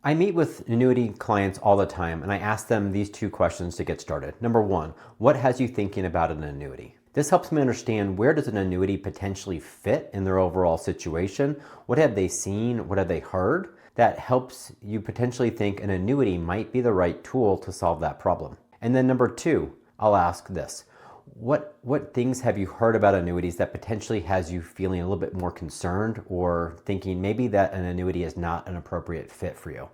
I meet with annuity clients all the time, and I ask them these two questions to get started. Number one, what has you thinking about an annuity? This helps me understand, where does an annuity potentially fit in their overall situation? What have they seen? What have they heard? That helps you potentially think an annuity might be the right tool to solve that problem. And then number two, I'll ask this. What things have you heard about annuities that potentially has you feeling a little bit more concerned, or thinking maybe that an annuity is not an appropriate fit for you?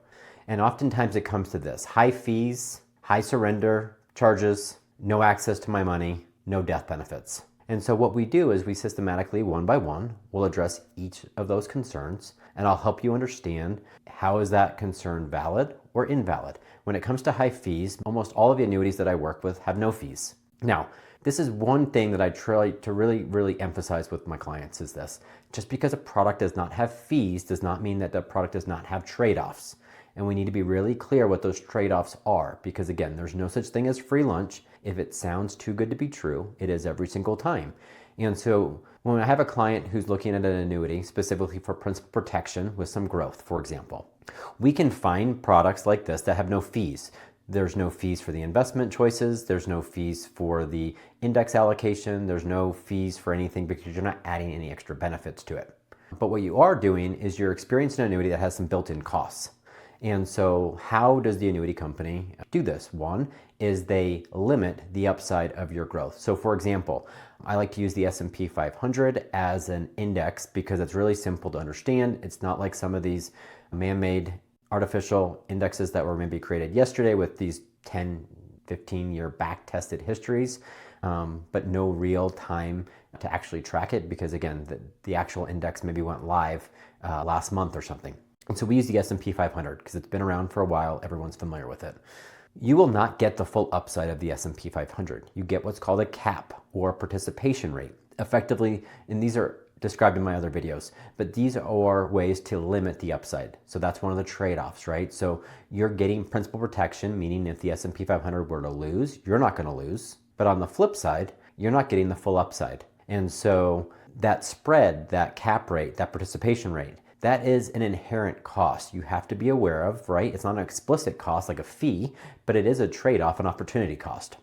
And oftentimes it comes to this: high fees, high surrender charges, no access to my money, no death benefits. And so what we do is we systematically, one by one, will address each of those concerns, and I'll help you understand, how is that concern valid or invalid. When it comes to high fees, almost all of the annuities that I work with have no fees. Now, this is one thing that I try to really emphasize with my clients, is this: just because a product does not have fees does not mean that the product does not have trade-offs. And we need to be really clear what those trade-offs are, because again, there's no such thing as free lunch. If it sounds too good to be true, it is every single time. And so when I have a client who's looking at an annuity specifically for principal protection with some growth, for example, we can find products like this that have no fees. There's no fees for the investment choices. There's no fees for the index allocation. There's no fees for anything, because you're not adding any extra benefits to it. But what you are doing is you're experiencing an annuity that has some built-in costs. And so how does the annuity company do this? One is they limit the upside of your growth. So for example, I like to use the S&P 500 as an index because it's really simple to understand. It's not like some of these man-made artificial indexes that were maybe created yesterday with these 10, 15-year back-tested histories, but no real time to actually track it, because again, the actual index maybe went live last month or something. And so we use the S&P 500 because it's been around for a while. Everyone's familiar with it. You will not get the full upside of the S&P 500. You get what's called a cap, or participation rate. Effectively, and these are described in my other videos, but these are ways to limit the upside. So that's one of the trade-offs, right? So you're getting principal protection, meaning if the S&P 500 were to lose, you're not going to lose. But on the flip side, you're not getting the full upside. And so that spread, that cap rate, that participation rate, that is an inherent cost you have to be aware of, right? It's not an explicit cost like a fee, but it is a trade-off, an opportunity cost.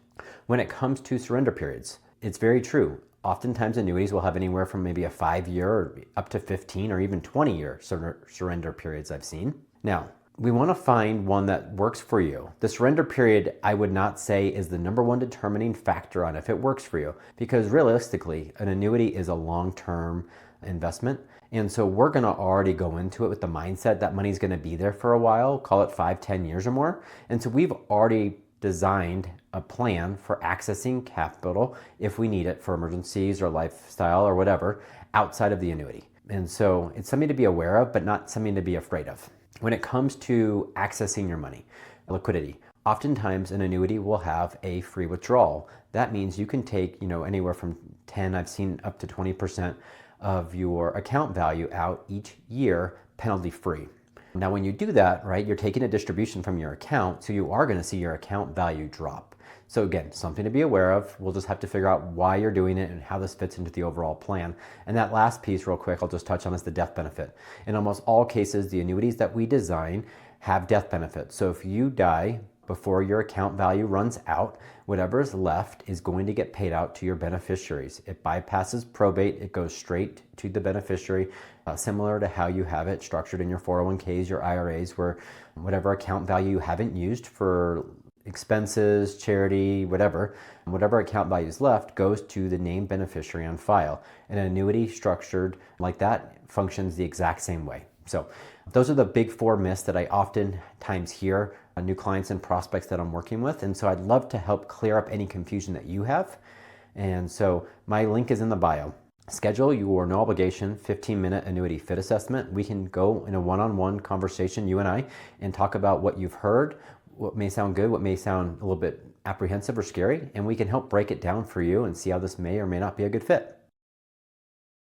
When it comes to surrender periods, it's very true. Oftentimes annuities will have anywhere from maybe a 5-year or up to 15 or even 20-year surrender periods I've seen. Now, we want to find one that works for you. The surrender period, I would not say, is the number one determining factor on if it works for you, because realistically, an annuity is a long-term investment. And so we're going to already go into it with the mindset that money's going to be there for a while, call it 5, 10 years or more. And so we've already designed a plan for accessing capital if we need it for emergencies or lifestyle or whatever outside of the annuity. And so it's something to be aware of, but not something to be afraid of. When it comes to accessing your money, liquidity, oftentimes an annuity will have a free withdrawal. That means you can take, anywhere from 10, I've seen up to 20% of your account value out each year, penalty free. Now, when you do that, right, you're taking a distribution from your account, so you are going to see your account value drop. So again, something to be aware of. We'll just have to figure out why you're doing it and how this fits into the overall plan. And that last piece, real quick, I'll just touch on, is the death benefit. In almost all cases, the annuities that we design have death benefits. So if you die before your account value runs out, whatever is left is going to get paid out to your beneficiaries. It bypasses probate. It goes straight to the beneficiary, similar to how you have it structured in your 401ks, your IRAs, where whatever account value you haven't used for expenses, charity, whatever account value is left goes to the named beneficiary on file. An annuity structured like that functions the exact same way. So those are the big 4 myths that I oftentimes hear new clients and prospects that I'm working with. And so I'd love to help clear up any confusion that you have. And so my link is in the bio. Schedule your no obligation 15-minute annuity fit assessment. We can go in a one-on-one conversation, you and I, and talk about what you've heard, what may sound good, what may sound a little bit apprehensive or scary, and we can help break it down for you and see how this may or may not be a good fit.